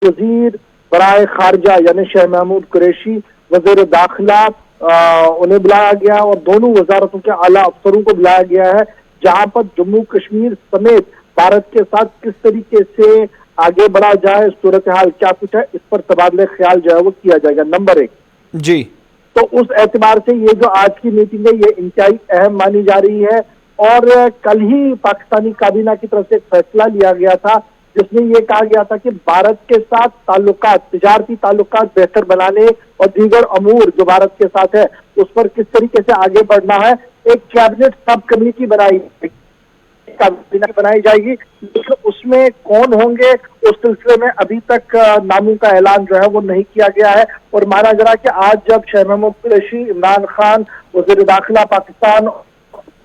वजीर बराए खारजा यानी शाह महमूद कुरैशी, वजीर दाखिला उन्हें बुलाया गया और दोनों वजारतों के आला अफसरों को बुलाया गया है, जहां पर जम्मू कश्मीर समेत भारत के साथ किस तरीके से आगे बढ़ा जाए, सूरत हाल क्या कुछ है, इस पर तबादले ख्याल जो है वो किया जाएगा। नंबर 1 जी, तो उस एतबार से ये जो आज की मीटिंग है ये इंतहाई अहम मानी जा रही है। और कल ही पाकिस्तानी काबीना की तरफ से एक फैसला लिया गया था जिसमें ये कहा गया था कि भारत के साथ ताल्लुकात, तिजारती ताल्लुकात बेहतर बनाने और दीगर अमूर जो भारत के साथ है उस पर किस तरीके से आगे बढ़ना है, एक कैबिनेट सब कमेटी बनाई जाएगी। लेकिन उसमें कौन होंगे उस सिलसिले में अभी तक नामों का ऐलान जो है वो नहीं किया गया है। और माना जा रहा है कि आज जब शाह महमूद कुरैशी, इमरान खान, वज़ीर दाखिला पाकिस्तान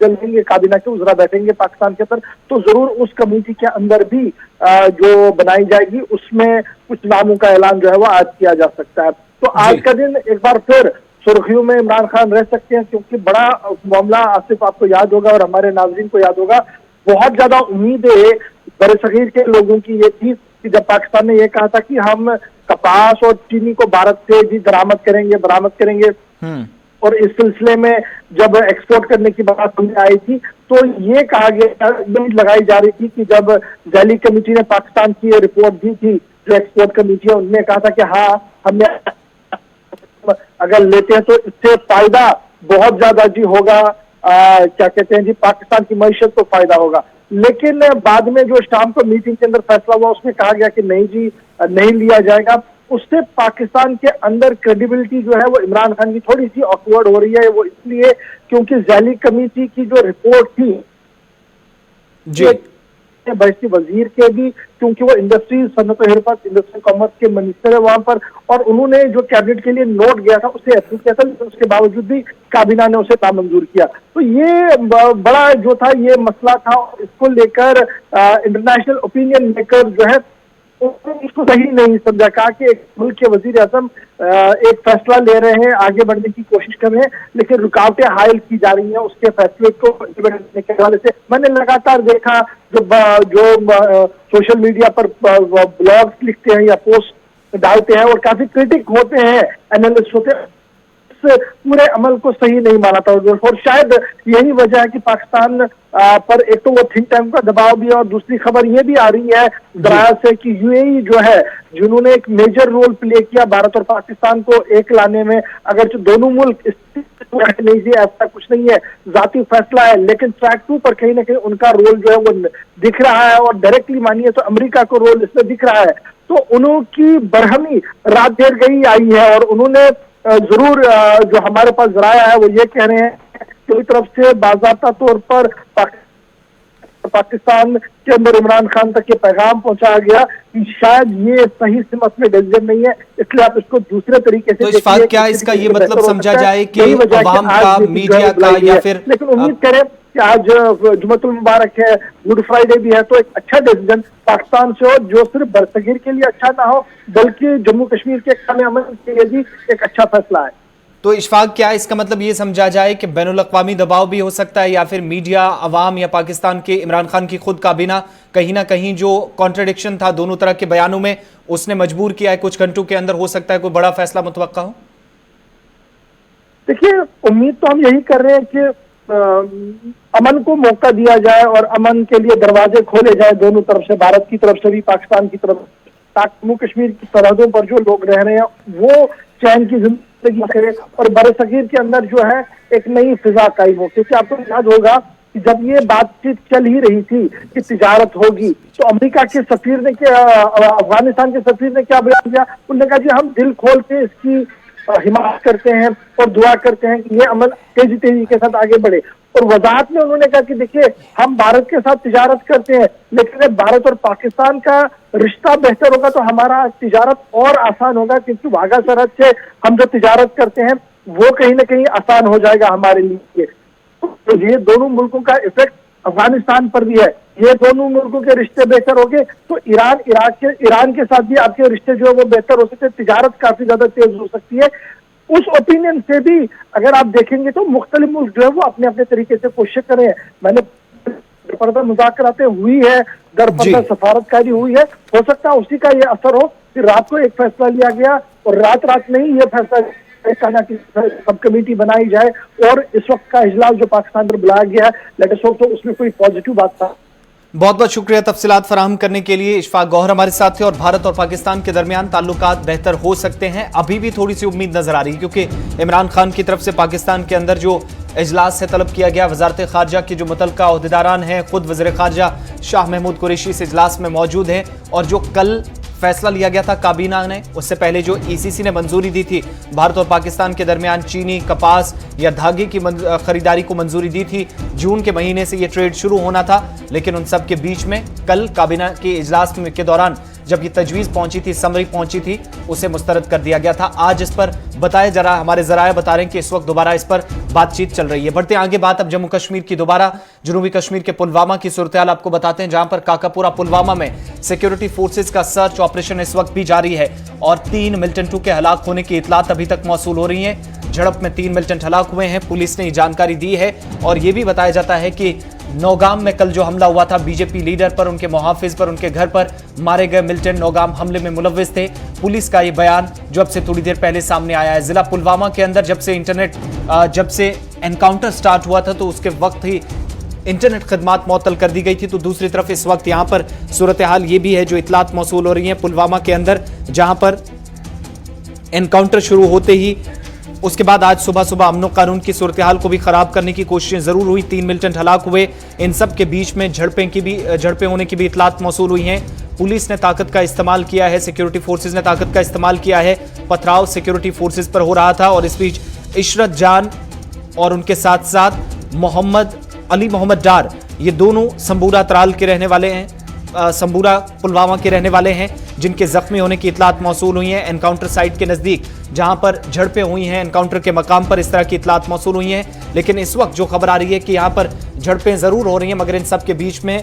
चलेंगे, काबीना के उज़रा बैठेंगे पाकिस्तान के अंदर, तो जरूर उस कमेटी के अंदर भी जो बनाई जाएगी उसमें कुछ नामों का ऐलान जो है वो आज किया जा सकता है। तो आज का दिन एक बार फिर सुर्खियों में इमरान खान रह सकते हैं, क्योंकि बड़ा मामला आसिफ आपको याद होगा और हमारे नाज़रीन को याद होगा, बहुत ज्यादा उम्मीदें बरसगीर के लोगों की ये थी कि जब पाकिस्तान ने ये कहा था कि हम कपास और चीनी को भारत से भी बरामद करेंगे और इस सिलसिले में जब एक्सपोर्ट करने की बात सामने आई थी तो ये कहा गया, लगाई जा रही थी कि जब दिल्ली कमेटी ने पाकिस्तान की ये रिपोर्ट दी थी, जो एक्सपोर्ट कमेटी है, उन्होंने कहा था कि हाँ हमने अगर लेते हैं तो इससे फायदा बहुत ज्यादा जी होगा, क्या कहते हैं जी, पाकिस्तान की मईशत को फायदा होगा। लेकिन बाद में जो शाम को मीटिंग के अंदर फैसला हुआ उसमें कहा गया कि नहीं जी, नहीं लिया जाएगा। उससे पाकिस्तान के अंदर क्रेडिबिलिटी जो है वो इमरान खान की थोड़ी सी ऑकवर्ड हो रही है। वो इसलिए क्योंकि दिल्ली कमेटी की जो रिपोर्ट थी जी, बहसी वजीर के भी, क्योंकि वो इंडस्ट्रीज, सनत और हिरफत, इंडस्ट्री कॉमर्स के मिनिस्टर है वहां पर, और उन्होंने जो कैबिनेट के लिए नोट गया था उसे अप्रूव किया था, लेकिन उसके बावजूद भी काबीना ने उसे नामंजूर किया। तो ये बड़ा जो था ये मसला था, इसको लेकर इंटरनेशनल ओपिनियन मेकर जो है इसको सही नहीं समझा, कहा कि एक मुल्क के वजीर आजम एक फैसला ले रहे हैं, आगे बढ़ने की कोशिश कर रहे हैं, लेकिन रुकावटें हायल की जा रही हैं उसके फैसले को करने के हवाले से। मैंने लगातार देखा जो सोशल मीडिया पर ब्लॉग्स लिखते हैं या पोस्ट डालते हैं और काफी क्रिटिक होते हैं, एनालिस्ट होते हैं, पूरे अमल को सही नहीं माना था। और शायद यही वजह है कि पाकिस्तान पर एक तो वो थिंक टैंक का दबाव भी है और दूसरी खबर ये भी आ रही है दराया से कि यूएई जो है, जिन्होंने एक मेजर रोल प्ले किया भारत और पाकिस्तान को एक लाने में, अगर दोनों मुल्क नहीं जी ऐसा कुछ नहीं है, जाती फैसला है, लेकिन ट्रैक 2 पर कहीं ना कहीं उनका रोल जो है वो दिख रहा है और डायरेक्टली मानिए तो अमेरिका को रोल इसमें दिख रहा है। तो उनकी बरहमी रात देर गई आई है और उन्होंने जरूर जो हमारे पास जराया है वो ये कह रहे हैं कि तरफ से बाज़ाब्ता तौर पर पाकिस्तान के अंदर इमरान खान तक ये पैगाम पहुंचाया गया कि शायद ये सही सिमत में डिसीजन नहीं है, इसलिए आप इसको दूसरे तरीके से तो इस क्या इसका ये मतलब समझा जाए कि अवाम का, मीडिया का, या फिर, लेकिन उम्मीद करें कि आज जुम्मतुल मुबारक है, गुड फ्राइडे भी है, तो एक अच्छा डिसीजन पाकिस्तान से हो जो सिर्फ बरसगीर के लिए अच्छा ना हो बल्कि जम्मू कश्मीर के खाने अमन के लिए भी एक अच्छा फैसला है। तो इशफाक, क्या इसका मतलब ये समझा जाए कि बैनुल अक़वामी दबाव भी हो सकता है, या फिर मीडिया, अवाम या पाकिस्तान के इमरान खान की खुद काबीना कहीं ना कहीं जो कॉन्ट्रडिक्शन था दोनों तरह के बयानों में उसने मजबूर किया है, कुछ घंटों के अंदर हो सकता है कोई बड़ा फैसला मुतवक्का हो? देखिए, उम्मीद तो हम यही कर रहे हैं कि अमन को मौका दिया जाए और अमन के लिए दरवाजे खोले जाए दोनों तरफ से, भारत की तरफ से भी, पाकिस्तान की तरफ, ताकि जम्मू कश्मीर की सरहदों पर जो लोग रह रहे हैं वो चैन की जिंदगी करे और बरसगीर के अंदर जो है एक नई फिजा कायम हो। क्योंकि आपको याद होगा कि जब ये बातचीत चल ही रही थी कि तिजारत होगी तो अमेरिका के सफीर ने क्या, अफगानिस्तान के सफीर ने क्या बयान दिया, उन्होंने कहा जी हम दिल खोल के इसकी हिमायत करते हैं और दुआ करते हैं कि ये अमल तेजी के साथ आगे बढ़े। और वजाहत में उन्होंने कहा कि देखिए हम भारत के साथ तिजारत करते हैं, लेकिन जब भारत और पाकिस्तान का रिश्ता बेहतर होगा तो हमारा तिजारत और आसान होगा, क्योंकि वाघा सरहद से हम जो तिजारत करते हैं वो कहीं ना कहीं आसान हो जाएगा हमारे लिए। तो ये दोनों मुल्कों का इफेक्ट अफगानिस्तान पर भी है, ये दोनों मुल्कों के रिश्ते बेहतर हो गए तो ईरान के साथ भी आपके रिश्ते जो है वो बेहतर हो सकते हैं, तिजारत काफी ज्यादा तेज हो सकती है। उस ओपिनियन से भी अगर आप देखेंगे तो मुख्तलिफ मुल्क जो है वो अपने अपने तरीके से कोशिश कर रहे हैं। मैंने बेपर्दा मुज़ाकरातें हुई है, दर जी। पर्दा सफारतकारी हुई है। हो सकता है उसी का ये असर हो कि रात को एक फैसला लिया गया और रात रात में ही ये फैसला कहना कि सब कमेटी बनाई जाए और इस वक्त का इजलास जो पाकिस्तान पर बुलाया गया है, लेट अस होप तो उसमें कोई पॉजिटिव बात था। बहुत बहुत शुक्रिया तफसीलात फराहम करने के लिए। इशफाक गौहर हमारे साथ थे। और भारत और पाकिस्तान के दरमियान ताल्लुकात बेहतर हो सकते हैं, अभी भी थोड़ी सी उम्मीद नजर आ रही है, क्योंकि इमरान खान की तरफ से पाकिस्तान के अंदर जो इजलास से तलब किया गया, वजारत खारजा के जो मुतल्लिका अहदेदारान हैं, खुद वज़ीर खारजा शाह महमूद कुरैशी इस इजलास में मौजूद हैं। और जो कल फैसला लिया गया था काबीना ने, उससे पहले जो ईसीसी ने मंजूरी दी थी भारत और पाकिस्तान के दरमियान चीनी, कपास या धागे की खरीदारी को मंजूरी दी थी, जून के महीने से ये ट्रेड शुरू होना था। लेकिन उन सब के बीच में कल काबीना के इजलास के दौरान जब ये तजवीज़ पहुंची थी, समरी पहुंची थी, उसे मुस्तरद कर दिया गया था। आज इस पर बताया जा रहा, हमारे जराए बता रहे हैं कि इस वक्त दोबारा इस पर बातचीत चल रही है। बढ़ते आगे बात अब जम्मू कश्मीर की, दोबारा जनूबी कश्मीर के पुलवामा की सूरत हाल आपको बताते हैं, जहां पर काकापुरा पुलवामा में सिक्योरिटी फोर्सेज का सर्च ऑपरेशन इस वक्त भी जारी है और 3 मिलिटेंटों के हलाक होने की इतलात अभी तक मौसूल हो रही है। झड़प में 3 मिलिटेंट हलाक हुए हैं, पुलिस ने ये जानकारी दी है। और यह भी बताया जाता है कि नौगाम में कल जो हमला हुआ था बीजेपी लीडर पर, उनके मुहाफिज पर, उनके घर पर मारे गए मिलिटेंट नौगाम हमले में मुलव्विस थे। पुलिस का ये बयान जो अब से थोड़ी देर पहले सामने आया है। जिला पुलवामा के अंदर जब से एनकाउंटर स्टार्ट हुआ था तो उसके वक्त ही इंटरनेट खदमात मुअत्तल कर दी गई थी। तो दूसरी तरफ इस वक्त यहाँ पर सूरत हाल ये भी है, जो इतलात मौसूल हो रही है पुलवामा के अंदर, जहां पर एनकाउंटर शुरू होते ही उसके बाद आज सुबह अमन कानून की सूरत हाल को भी खराब करने की कोशिशें जरूर हुई। 3 मिलिटेंट हलाक हुए। इन सब के बीच में झड़पें होने की भी इतलात मौसूल हुई हैं। पुलिस ने ताकत का इस्तेमाल किया है, सिक्योरिटी फोर्सेज ने ताकत का इस्तेमाल किया है। पथराव सिक्योरिटी फोर्सेज पर हो रहा था और इस बीच इशरत जान और उनके साथ साथ मोहम्मद डार, ये दोनों संबूरा त्राल के रहने वाले हैं, संबूरा पुलवामा के रहने वाले हैं, जिनके जख्मी होने की इतलात मौसूल हुई हैं। एनकाउंटर साइट के नजदीक जहां पर झड़पें हुई हैं, एनकाउंटर के मकाम पर इस तरह की इतलात मौसूल हुई हैं। लेकिन इस वक्त जो खबर आ रही है कि यहां पर झड़पें जरूर हो रही हैं, मगर इन सब के बीच में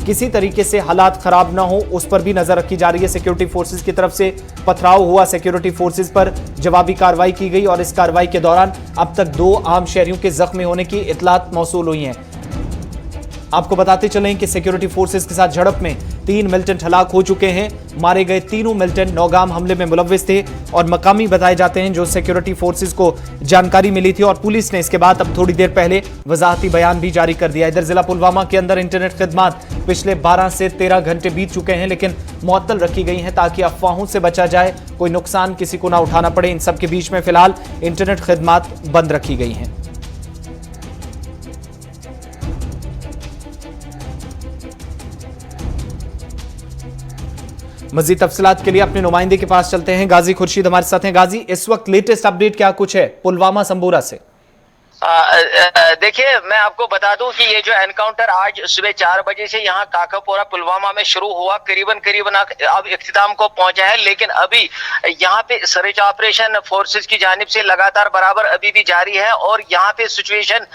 किसी तरीके से हालात खराब ना हो उस पर भी नजर रखी जा रही है। सिक्योरिटी फोर्सेज की तरफ से पथराव हुआ, सिक्योरिटी फोर्सेज पर जवाबी कार्रवाई की गई और इस कार्रवाई के दौरान अब तक 2 आम शहरियों के जख्मी होने की इतलात मौसूल हुई हैं। आपको बताते चलें कि सिक्योरिटी फोर्सेज के साथ झड़प में 3 मिलिटेंट हलाक हो चुके हैं। मारे गए तीनों मिलिटेंट नौगाम हमले में मुलव्विस थे और मकामी बताए जाते हैं, जो सिक्योरिटी फोर्सेज को जानकारी मिली थी। और पुलिस ने इसके बाद अब थोड़ी देर पहले वजाहती बयान भी जारी कर दिया। इधर जिला पुलवामा के अंदर इंटरनेट खिदमात पिछले 12 से 13 घंटे बीत चुके हैं, लेकिन मुअत्तल रखी गई हैं ताकि अफवाहों से बचा जाए, कोई नुकसान किसी को ना उठाना पड़े। इन सब के बीच में फिलहाल इंटरनेट खिदमात बंद रखी गई हैं। मजीद तफसीलात के लिए अपने नुमाइंदे के पास चलते हैं। गाजी खुर्शीद हमारे साथ हैं। गाजी, इस वक्त लेटेस्ट अपडेट क्या कुछ है पुलवामा संबूरा से? देखिए, मैं आपको बता दूं कि ये जो एनकाउंटर आज सुबह 4 बजे से यहाँ काकापुरा पुलवामा में शुरू हुआ, करीबन अब इख्तिताम को पहुंचा है। लेकिन अभी यहाँ पे सर्च ऑपरेशन फोर्सेस की जानिब से लगातार बराबर अभी भी जारी है। और यहाँ पे सिचुएशन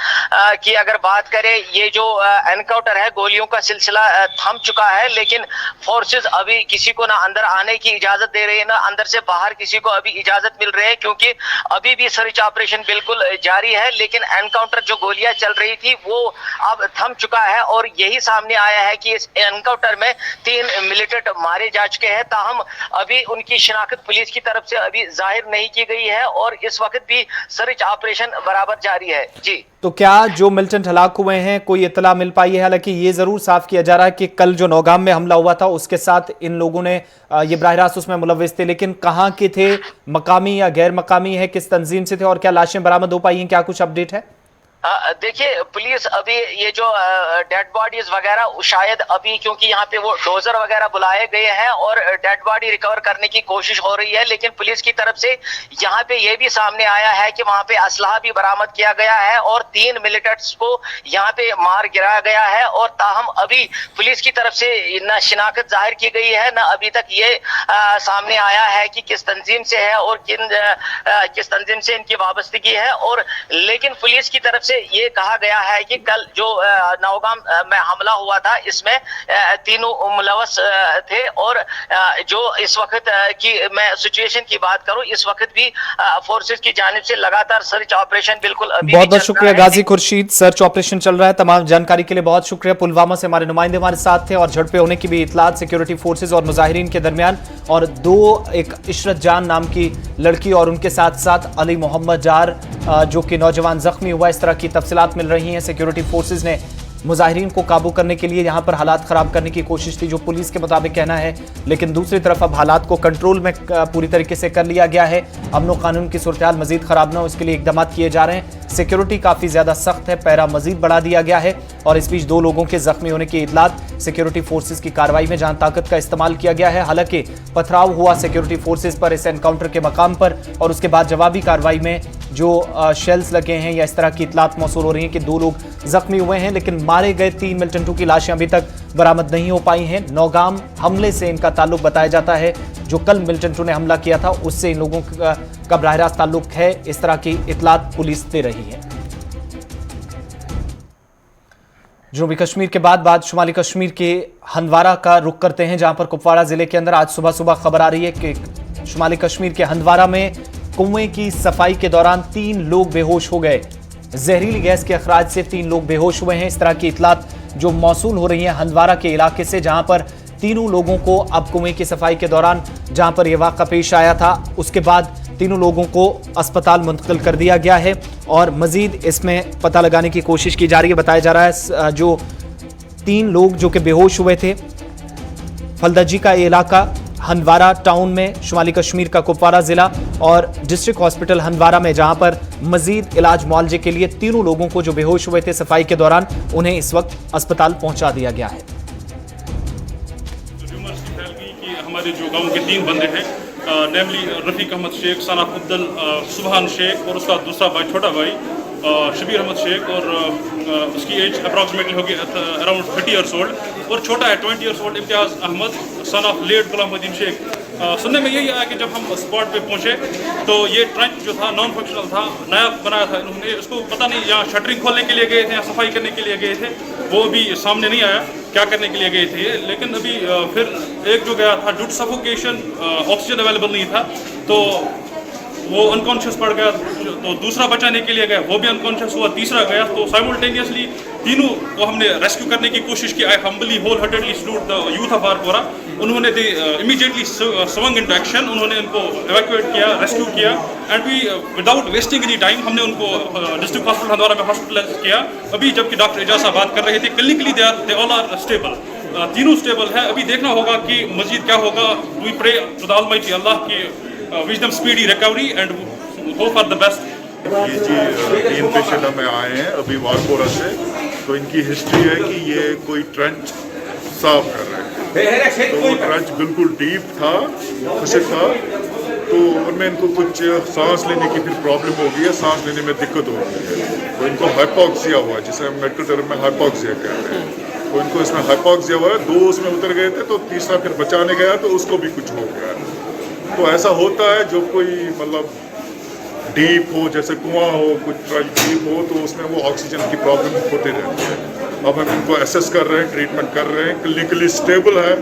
की अगर बात करें, ये जो एनकाउंटर है, गोलियों का सिलसिला थम चुका है, लेकिन फोर्सेस अभी किसी को ना अंदर आने की इजाजत दे रहे हैं, ना अंदर से बाहर किसी को अभी इजाजत मिल रही है, क्योंकि अभी भी सर्च ऑपरेशन बिल्कुल जारी है। लेकिन एनकाउंटर जो गोलियां चल रही थी वो अब थम चुका है और यही सामने आया है कि इस एनकाउंटर में 3 मिलिटेंट मारे जा चुके हैं। ताहम अभी उनकी शिनाख्त पुलिस की तरफ से अभी जाहिर नहीं की गई है और इस वक्त भी सर्च ऑपरेशन बराबर जारी है। जी, तो क्या जो मिलिटेंट हलाक हुए हैं कोई इत्तला मिल पाई है? हालांकि ये जरूर साफ किया जा रहा है कि कल जो नौगाम में हमला हुआ था उसके साथ इन लोगों ने ये बराह रास्त उसमें मुलव्विस थे, लेकिन कहाँ के थे, मकामी या गैर मकामी है, किस तंजीम से थे और क्या लाशें बरामद हो पाई हैं? क्या कुछ अपडेट है? देखिए, पुलिस अभी ये जो डेड बॉडीज वगैरह शायद अभी, क्योंकि यहाँ पे वो डोजर वगैरह बुलाए गए हैं और डेड बॉडी रिकवर करने की कोशिश हो रही है। लेकिन पुलिस की तरफ से यहाँ पे ये भी सामने आया है कि वहाँ पे असलहा भी बरामद किया गया है और 3 मिलिटेंट्स को यहाँ पे मार गिराया गया है। और ताहम अभी पुलिस की तरफ से न शिनाख्त जाहिर की गई है, न अभी तक ये सामने आया है कि किस तंजीम से है और किस तंजीम से इनकी वाबस्तगी है। और लेकिन पुलिस की तरफ से ये कहा गया है कि कल जो नौगाम में हमला हुआ था इसमें तीनों मुलवस थे और जो इस वक्त की मैं सिचुएशन की बात करूं, इस वक्त भी फोर्सेस की जानिब से लगातार सर्च ऑपरेशन बिल्कुल अभी बहुत बहुत शुक्रिया गाजी खुर्शीद। सर्च ऑपरेशन चल रहा है। तमाम जानकारी के लिए बहुत शुक्रिया। पुलवामा से हमारे नुमाइंदे हमारे साथ थे और झड़पें होने की भी इतलात सिक्योरिटी फोर्सेज और मुजाहिरीन के दरमियान, और एक इशरत जान नाम की लड़की और उनके साथ साथ अली मोहम्मद जार जो कि नौजवान जख्मी हुआ, इस तरह की तफसीलात मिल रही हैं। सिक्योरिटी फोर्सेज ने मुजाहिरीन को काबू करने के लिए यहां पर हालात खराब करने की कोशिश थी, जो पुलिस के मुताबिक कहना है, लेकिन दूसरी तरफ अब हालात को कंट्रोल में पूरी तरीके से कर लिया गया है। अमन कानून की सूरत हाल मजीद खराब न हो, इसके लिए इकदाम किए जा रहे हैं। सिक्योरिटी काफी ज्यादा सख्त है, पैरा मजीद बढ़ा दिया गया है, और इस बीच 2 लोगों के जख्मी होने की इतलात सिक्योरिटी फोर्सेज की कार्रवाई में जान ताकत का इस्तेमाल किया गया है। हालांकि पथराव हुआ सिक्योरिटी फोर्सेज पर इस एनकाउंटर के मकाम पर, और उसके बाद जवाबी कार्रवाई में जो शेल्स लगे हैं या इस तरह की इतलात मौसूल हो रही हैं कि 2 लोग जख्मी हुए हैं, लेकिन मारे गए 3 मिलिटेंटों की लाशें अभी तक बरामद नहीं हो पाई हैं। नौगाम हमले से इनका ताल्लुक बताया जाता है, जो कल मिलिटेंटों ने हमला किया था उससे इन लोगों का बराह रास्त ताल्लुक है, इस तरह की इतलात पुलिस दे रही है। जनूबी कश्मीर के बाद शुमाली कश्मीर के हंदवारा का रुख करते हैं, जहां पर कुपवाड़ा जिले के अंदर आज सुबह खबर आ रही है कि शुमाली कश्मीर के हंदवारा में कुएं की सफाई के दौरान 3 लोग बेहोश हो गए। जहरीली गैस के अखराज से 3 लोग बेहोश हुए हैं। इस तरह की इतलात जो मौसूल हो रही है हंदवारा के इलाके से, जहां पर तीनों लोगों को अब कुएं की सफाई के दौरान जहां पर यह वाक़ा पेश आया था, उसके बाद तीनों लोगों को अस्पताल मुंतकिल कर दिया गया है, और मजीद इसमें पता लगाने की कोशिश की जा रही है। बताया जा रहा है जो 3 लोग जो कि बेहोश हुए थे, फलदजी का इलाका, हंदवारा टाउन में शुमाली कश्मीर का कुपवाड़ा जिला, और डिस्ट्रिक्ट हॉस्पिटल हंदवारा में, जहां पर मजीद इलाज मुआवजे के लिए तीनों लोगों को जो बेहोश हुए थे सफाई के दौरान, उन्हें इस वक्त अस्पताल पहुंचा दिया गया है। हमारे जो गांव के 3 बंदे हैं, नेमली रफ़ीक अहमद शेख, सना अब्दुल, सुबहान शेख और उसका दूसरा भाई छोटा भाई शबीर अहमद शेख, और उसकी एज अप्रॉक्सीमेटली होगी अराउंड 30 ईयर्स ओल्ड, और छोटा है 20 years old Imtiaz Ahmad, son of late Ghulamuddin Sheikh. सुनने में यही आया कि जब हम स्पॉट पे पहुंचे तो ये ट्रंच जो था नॉन फंक्शनल था, नया बनाया था इन्होंने, उसको पता नहीं यहाँ शटरिंग खोलने के लिए गए थे या सफाई करने के लिए गए थे, वो भी सामने नहीं आया क्या करने के लिए गए थे। लेकिन अभी फिर एक जो गया था due to suffocation, oxygen available नहीं था तो वो अनकॉन्शियस पड़ गया, तो दूसरा बचाने के लिए गया वो भी अनकॉन्शियस हुआ, तीसरा गया, तो साइमल्टेनियसली तीनों को हमने रेस्क्यू करने की कोशिश की। I humbly wholeheartedly salute the youth of Arpora. उन्होंने इमीडिएटली स्वंग इनटू एक्शन, उन्होंने उनको इवैक्यूएट किया, रेस्क्यू किया, and we without wasting any time हमने उनको डिस्ट्रिक्ट हॉस्पिटल हंदवारा में हॉस्पिटलाइज किया। अभी जबकि डॉक्टर एजाज साहब बात कर रहे थे, clinically they all are stable, तीनों स्टेबल है। अभी देखना होगा कि मजीद क्या होगा। We pray to the almighty Allah की wish them speedy recovery and hope for the best. ये जी 3 पेशेंट हमें आए हैं अभी वारपोरा से, तो इनकी हिस्ट्री है कि ये कोई ट्रंच साफ कर रहे थे, तो वो ट्रंच बिल्कुल डीप था, खुशक था, तो उनमें इनको कुछ सांस लेने की फिर प्रॉब्लम हो गई है, सांस लेने में दिक्कत हो गई है, तो इनको हाइपोक्सिया हुआ, जिसे हम मेडिकल टर्म में हाइपोक्सिया कहते हैं, तो इनको इसमें हाइपोक्सिया हुआ है। 2 उसमें उतर गए थे, तो तीसरा फिर बचाने गया तो उसको भी कुछ हो गया। तो ऐसा होता है जो कोई मतलब डीप हो, जैसे कुआं हो, कुछ ट्रंच डीप हो, तो उसमें वो ऑक्सीजन की प्रॉब्लम होती रहती है। अब हम इनको एसेस कर रहे हैं, ट्रीटमेंट कर रहे हैं, क्लिनिकली स्टेबल है,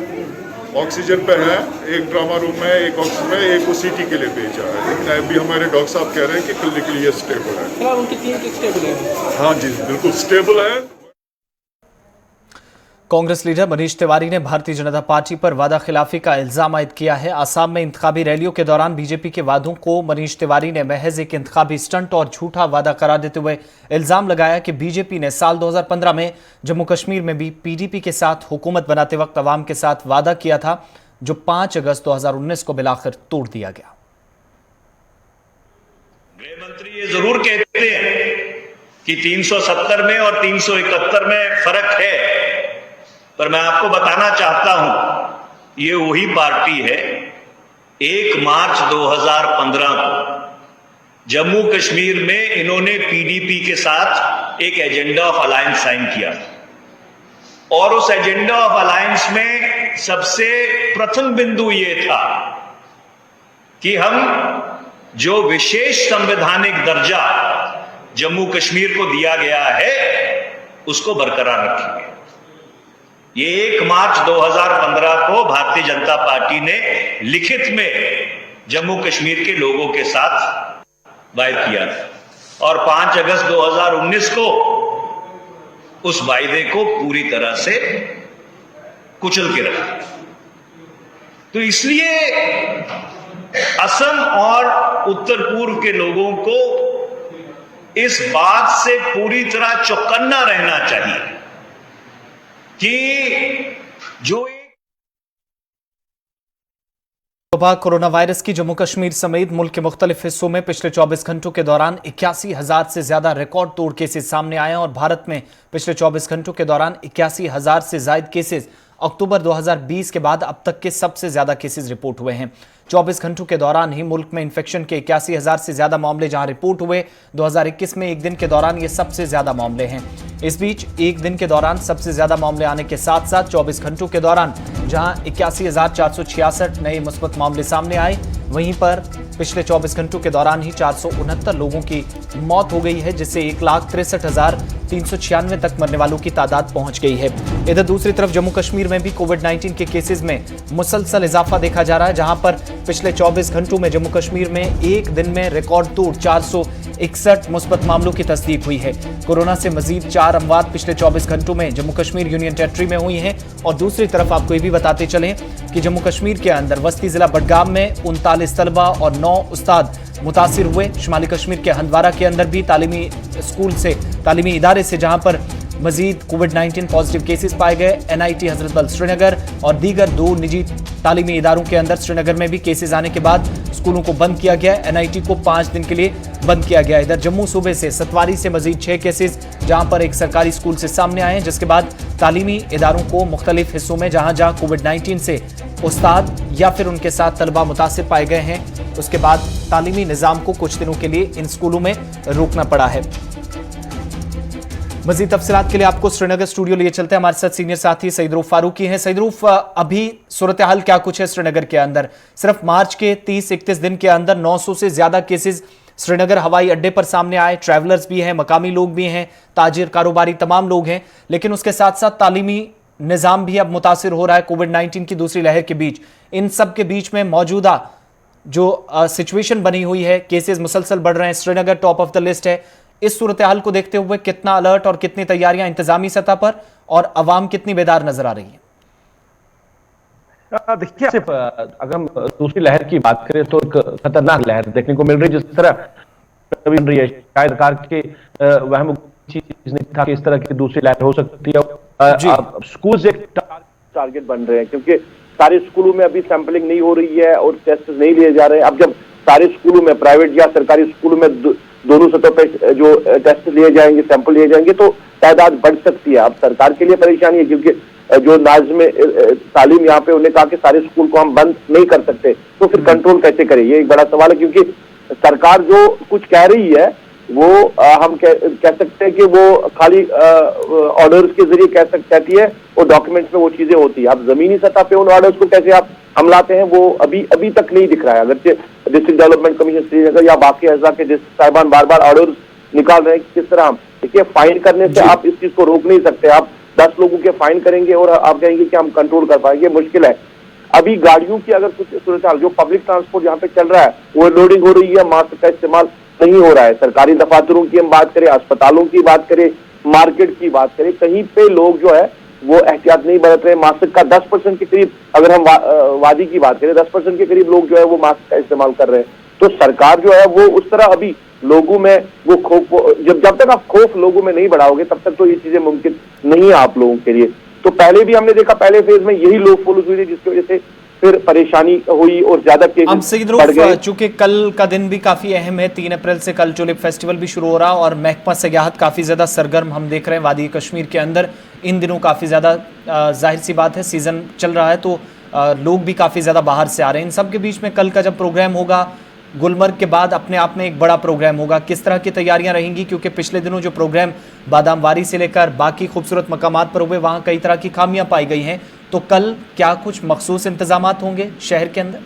ऑक्सीजन पे है, एक ट्रामा रूम में, एक ऑक्सीजन में, एक को सीटी के लिए भेजा है, लेकिन अभी हमारे डॉक्टर साहब कह रहे हैं कि क्लिनिकली ये स्टेबल है। उनकी क्लिनिक स्टेबल है? हाँ जी, बिल्कुल स्टेबल है। कांग्रेस लीडर मनीष तिवारी ने भारतीय जनता पार्टी पर वादा खिलाफी का इल्जाम आयद किया है। असम में इंतखाबी रैलियों के दौरान बीजेपी के वादों को मनीष तिवारी ने महज एक इंतखाबी स्टंट और झूठा वादा करार देते हुए इल्जाम लगाया कि बीजेपी ने साल 2015 में जम्मू कश्मीर में भी पीडीपी के साथ हुकूमत बनाते वक्त अवाम के साथ वादा किया था, जो 5 अगस्त 2019 को बिलाखिर तोड़ दिया गया। गृह मंत्री ये जरूर कहते हैं कि 370 में और 371 में फर्क है, पर मैं आपको बताना चाहता हूं ये वही पार्टी है 1 मार्च 2015 को जम्मू कश्मीर में इन्होंने पीडीपी के साथ एक एजेंडा ऑफ अलायंस साइन किया, और उस एजेंडा ऑफ अलायंस में सबसे प्रथम बिंदु ये था कि हम जो विशेष संवैधानिक दर्जा जम्मू कश्मीर को दिया गया है उसको बरकरार रखेंगे। ये 1 मार्च 2015 को भारतीय जनता पार्टी ने लिखित में जम्मू कश्मीर के लोगों के साथ वायदा किया था और 5 अगस्त 2019 को उस वायदे को पूरी तरह से कुचल के रखा। तो इसलिए असम और उत्तर पूर्व के लोगों को इस बात से पूरी तरह चौकन्ना रहना चाहिए कि जो वबा कोरोना वायरस की जम्मू कश्मीर समेत मुल्क के मुख्तलिफ हिस्सों में पिछले 24 घंटों के दौरान 81,000 से ज्यादा रिकॉर्ड तोड़ केसेस सामने आए और भारत में पिछले 24 घंटों के दौरान 81,000 से ज्यादा केसेस अक्टूबर 2020 के बाद अब तक के सबसे ज्यादा केसेस रिपोर्ट हुए हैं। 24 घंटों के दौरान ही मुल्क में इन्फेक्शन के 81,000 से ज्यादा मामले जहां रिपोर्ट हुए, 2021 में एक दिन के दौरान ये सबसे ज्यादा मामले हैं। इस बीच एक दिन के दौरान सबसे ज्यादा मामले आने के साथ साथ 24 घंटों के दौरान जहां 81,466 नए मुस्बत मामले सामने आए, वहीं पर पिछले 24 घंटों के दौरान ही 469 लोगों की मौत हो गई है, जिससे 1,63,396 तक मरने वालों की तादाद पहुंच गई है। इधर दूसरी तरफ जम्मू कश्मीर में भी कोविड-19 के केसेस में मुसलसल इजाफा देखा जा रहा है, जहां पर पिछले 24 घंटों में जम्मू कश्मीर में एक दिन में रिकॉर्ड तोड़ 461 मुस्बत मामलों की तस्दीक हुई है। कोरोना से मजीद 4 अमवात पिछले 24 घंटों में जम्मू कश्मीर यूनियन टेरिटरी में हुई हैं। और दूसरी तरफ आपको ये भी बताते चलें कि जम्मू कश्मीर के अंदर वस्ती जिला बडगाम में 39 तलबा और 9 उस्ताद मुतासिर हुए। शुमाली कश्मीर के हंदवारा के अंदर भी तालीमी इदारे से जहां पर मजीद कोविड-19 पॉजिटिव केसेस पाए गए। NIT हजरत बल श्रीनगर और दीगर 2 निजी तालीमी इदारों के अंदर श्रीनगर में भी केसेस आने के बाद स्कूलों को बंद किया गया। NIT को 5 दिन के लिए बंद किया गया। इधर जम्मू सूबे से सतवारी से मजीद 6 केसेस जहां पर एक सरकारी स्कूल से सामने आए हैं, जिसके बाद तालीमी इदारों को मुख्तलिफ हिस्सों में जहां जहां कोविड-19 से उस्ताद या फिर उनके साथ तलबा मुतासिर पाए गए हैं, उसके बाद तालीमी निज़ाम को कुछ दिनों के लिए इन स्कूलों में रोकना पड़ा है। मजीद तफसीलात के लिए आपको श्रीनगर स्टूडियो लिए चलते हैं। हमारे साथ सीनियर साथी सईद रूफ फारूकी हैं। सईद रूफ, अभी सूरत हाल क्या कुछ है श्रीनगर के अंदर? सिर्फ मार्च के 30-31 दिन के अंदर 900 से ज्यादा केसेस श्रीनगर हवाई अड्डे पर सामने आए। ट्रैवलर्स भी हैं, मकामी लोग भी हैं, ताजिर कारोबारी तमाम लोग हैं, लेकिन उसके साथ साथ तालीमी निज़ाम भी अब मुतासिर हो रहा है कोविड-19 की दूसरी लहर के बीच। इन सब के बीच में मौजूदा जो सिचुएशन बनी हुई है, केसेस मुसलसल बढ़ रहे हैं, Srinagar top of the list है। इस सूरत हाल को देखते हुए कितना अलर्ट और कितनी तैयारियां इंतजामी सतह पर और अवाम कितनी बेदार नजर आ रही है? देखिए, सिर्फ अगर हम दूसरी लहर की बात करें तो एक खतरनाक लहर देखने को मिल रही है। जिस तरह बन रही है, शायद सरकार के वहम चीज नहीं था कि इस तरह की दूसरी लहर हो सकती है। स्कूल एक टारगेट बन रहे हैं क्योंकि सारे स्कूलों में अभी सैंपलिंग नहीं हो रही है और टेस्ट नहीं लिए जा रहे हैं। अब जब सारे स्कूलों में, प्राइवेट या सरकारी स्कूलों में दोनों सतह पर जो टेस्ट लिए जाएंगे, सैंपल लिए जाएंगे, तो तादाद बढ़ सकती है। अब सरकार के लिए परेशानी है क्योंकि जो नाज़िम तालीम यहाँ पे उन्हें कहा कि सारे स्कूल को हम बंद नहीं कर सकते, तो फिर कंट्रोल कैसे करें, ये एक बड़ा सवाल है। क्योंकि सरकार जो कुछ कह रही है वो हम कह सकते हैं कि वो खाली ऑर्डर्स के जरिए कहती है और डॉक्यूमेंट्स में वो चीजें होती है। अब जमीनी सतह पे उन ऑर्डर्स को कैसे आप हम लाते हैं, वो अभी तक नहीं दिख रहा है। अगरचे डिस्ट्रिक्ट डेवलपमेंट कमीशन श्रीनगर या बाकी अज़ा के साहिबान बार बार ऑर्डर्स निकाल रहे हैं कि किस तरह हम, देखिए, फाइन करने से आप इस चीज को रोक नहीं सकते। आप 10 लोगों के फाइन करेंगे और आप कहेंगे कि हम कंट्रोल कर पाएंगे, मुश्किल है। अभी गाड़ियों की अगर कुछ सूरत, जो पब्लिक ट्रांसपोर्ट यहाँ पे चल रहा है वो लोडिंग हो रही है, मास्क का इस्तेमाल नहीं हो रहा है। सरकारी दफातरों की हम बात करें, अस्पतालों की बात करें, मार्केट की बात करें, कहीं पे लोग जो है वो एहतियात नहीं बरत रहे। मास्क का 10% के करीब, अगर हम वादी की बात करें, 10% के करीब लोग जो है वो मास्क का इस्तेमाल कर रहे हैं। तो सरकार जो है वो उस तरह अभी लोगों में वो खौफ, जब तक आप खौफ लोगों में नहीं बढ़ाओगे तब तक तो ये चीजें मुमकिन नहीं है आप लोगों के लिए। तो पहले भी हमने देखा, पहले फेज में यही लो फॉलो हुई थी, जिसकी वजह से फिर परेशानी हुई और ज्यादा केसेस बढ़ गए। चूंकि कल का दिन भी काफी अहम है, 3 अप्रैल से कल ट्यूलिप फेस्टिवल भी शुरू हो रहा और महकमा सयाहत काफी ज्यादा सरगर्म हम देख रहे हैं वादी कश्मीर के अंदर। इन दिनों काफी ज्यादा जाहिर सी बात है सीजन चल रहा है, तो लोग भी काफी ज्यादा बाहर से आ रहे हैं। इन सब के बीच में कल का जब प्रोग्राम होगा, गुलमर्ग के बाद अपने आप में एक बड़ा प्रोग्राम होगा, किस तरह की तैयारियां रहेंगी? क्योंकि पिछले दिनों जो प्रोग्राम बादामवारी से लेकर बाकी खूबसूरत मकामात पर हुए, वहां कई तरह की खामियां पाई गई हैं। तो कल क्या कुछ मखसूस इंतजामात होंगे शहर के अंदर?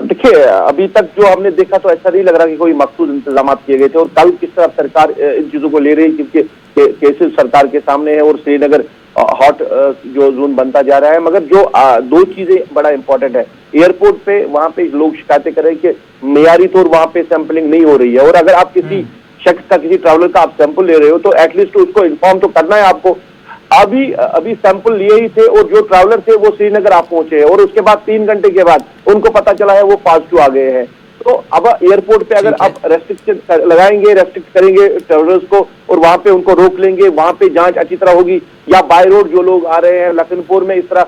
देखिए, अभी तक जो हमने देखा तो ऐसा नहीं लग रहा कि कोई मखसूस इंतजाम किए गए थे, और कल किस तरह सरकार इन चीजों को ले रही है, क्योंकि केसेस सरकार के सामने है और श्रीनगर हॉट जो जोन बनता जा रहा है। मगर जो दो चीजें बड़ा इंपॉर्टेंट है, एयरपोर्ट पे वहां पे लोग शिकायतें कर रहे हैं कि मेयारी तौर वहां पे सैंपलिंग नहीं हो रही है, और अगर आप किसी शख्स का, किसी ट्रैवलर का आप सैंपल ले रहे हो तो एटलीस्ट उसको इन्फॉर्म तो करना है आपको। अभी सैंपल लिए ही थे, और जो ट्रैवलर थे वो श्रीनगर आप पहुंचे, और उसके बाद 3 घंटे के बाद उनको पता चला है वो पॉजिटिव आ गए हैं। तो अब एयरपोर्ट पे अगर आप रेस्ट्रिक्शन लगाएंगे, रेस्ट्रिक्ट करेंगे ट्रैवलर्स को, और वहां पे उनको रोक लेंगे, वहां पे जांच अच्छी तरह होगी, या बाय रोड जो लोग आ रहे हैं लखनपुर में, इस तरह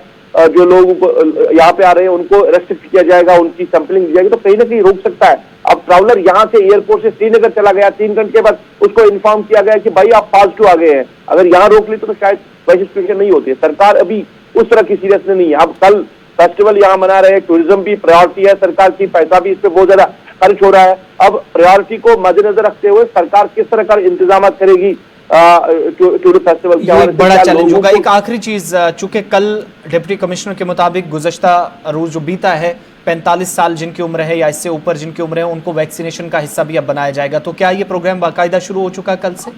जो लोगों को यहाँ पे आ रहे हैं उनको रेस्ट्रिक्ट किया जाएगा, उनकी सैंपलिंग दी जाएगी, तो कहीं ना कहीं रोक सकता है। अब ट्रैवलर यहाँ से एयरपोर्ट से श्रीनगर चला गया, 3 घंटे के बाद उसको इन्फॉर्म किया गया कि भाई आप पॉजिटिव आ गए हैं, अगर यहाँ रोक ली तो शायद वैसी सिचुएशन नहीं होती है। सरकार अभी उस तरह की सीरियसनेस नहीं है। अब कल फेस्टिवल यहाँ मना रहे हैं, टूरिज्म भी प्रायोरिटी है सरकार की, पैसा भी इस पे बहुत ज्यादा खर्च हो रहा है। अब प्रायोरिटी को मद्देनजर रखते हुए सरकार किस तरह का इंतजाम करेगी टूरिस्ट फेस्टिवल के हवाले से, बड़ा चैलेंज होगा। एक आखिरी चीज, चूंकि कल डिप्टी कमिश्नर के मुताबिक गुज़श्ता रोज जो बीता है 45 साल जिनकी उम्र है या इससे ऊपर जिनकी उम्र है उनको वैक्सीनेशन का हिस्सा भी अब बनाया जाएगा, तो क्या ये प्रोग्राम बाकायदा शुरू हो चुका है कल से?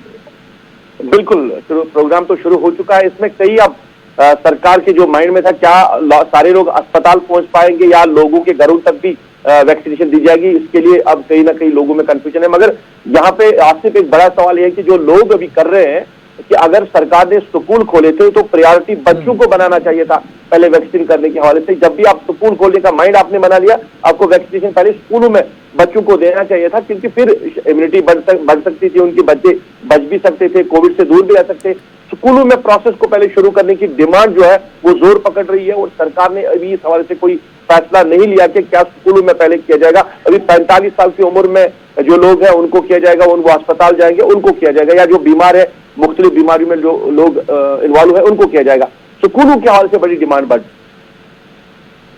बिल्कुल, प्रोग्राम तो शुरू हो चुका है। इसमें कई अब सरकार के जो माइंड में था, क्या सारे लोग अस्पताल पहुंच पाएंगे या लोगों के घरों तक भी वैक्सीनेशन दी जाएगी, इसके लिए अब कहीं ना कहीं लोगों में कंफ्यूजन है। मगर यहाँ पे आसिफ एक बड़ा सवाल यह है कि जो लोग अभी कर रहे हैं कि अगर सरकार ने स्कूल खोले थे तो प्रायोरिटी बच्चों को बनाना चाहिए था पहले वैक्सीन करने के हवाले से। जब भी आप स्कूल खोलने का माइंड आपने बना लिया, आपको वैक्सीनेशन पहले स्कूलों में बच्चों को देना चाहिए था, क्योंकि फिर इम्यूनिटी बढ़ सकती थी, उनके बच्चे बच भी सकते थे, कोविड से दूर भी रह सकते। स्कूलों में प्रोसेस को पहले शुरू करने की डिमांड जो है वो जोर पकड़ रही है, और सरकार ने अभी इस हवाले से कोई फैसला नहीं लिया कि क्या स्कूलों में पहले किया जाएगा। अभी 45 साल की उम्र में जो लोग हैं उनको किया जाएगा, उनको अस्पताल जाएंगे उनको किया जाएगा, या जो बीमार है मुख्तलिफ बीमारियों में जो लोग इन्वॉल्व है उनको किया जाएगा। स्कूलों के हवाले से बड़ी डिमांड बढ़।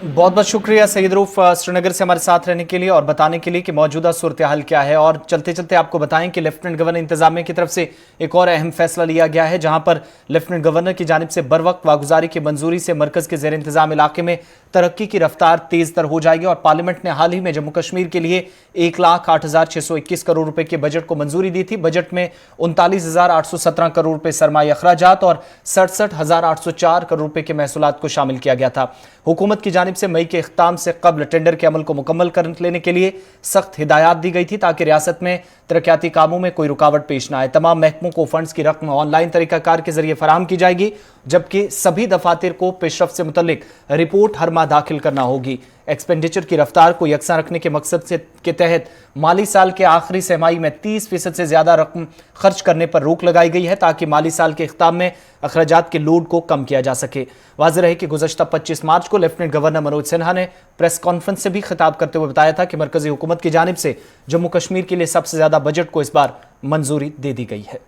बहुत बहुत शुक्रिया सईद रऊफ श्रीनगर से हमारे साथ रहने के लिए और बताने के लिए कि मौजूदा सूरत हाल क्या है। और चलते चलते आपको बताएं कि लेफ्टिनेंट गवर्नर इंतजामिया की तरफ से एक और अहम फैसला लिया गया है, जहां पर लेफ्टिनेंट गवर्नर की जानिब से बरवक्त वागुजारी की मंजूरी से मरकज के जेर इंतजाम इलाके में तरक्की की रफ्तार तेज तर हो जाएगी। और पार्लियामेंट ने हाल ही में जम्मू कश्मीर के लिए 1,08,621 करोड़ रुपए के बजट को मंजूरी दी थी। बजट में 39,817 करोड़ रुपए सरमाई अखराजात और 67,804 करोड़ रुपए के महसूलात को शामिल किया गया था। हुकूमत की जानिब से मई के इख्ताम से कबल टेंडर के अमल को मुकम्मल कर लेने के लिए सख्त हिदायत दी गई थी, ताकि रियासत में तरक्याती कामों में कोई रुकावट पेश ना आए। तमाम महकमों को फंड्स की रकम ऑनलाइन तरीकाकार के जरिए फराहम की जाएगी, जबकि सभी दफातर को पेशरफ से मुतल्लिक रिपोर्ट हर माह दाखिल करना होगी। एक्सपेंडिचर की रफ्तार को यकसा रखने के मकसद से के तहत माली साल के आखिरी सहमाही में 30% से ज्यादा रकम खर्च करने पर रोक लगाई गई है, ताकि माली साल के इख्ताम में अखराजात के लोड को कम किया जा सके। वाज़ेह रहे कि गुज़श्ता 25 मार्च को लेफ्टिनेंट गवर्नर मनोज सिन्हा ने प्रेस कॉन्फ्रेंस से भी खिताब करते हुए बताया था कि मरकजी हुकूमत की जानिब से जम्मू कश्मीर के लिए सबसे ज्यादा बजट को इस बार मंजूरी दे दी गई है।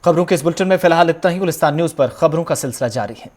खबरों के इस बुलेटिन में फिलहाल इतना ही। गुलिस्तान न्यूज पर खबरों का सिलसिला जारी है।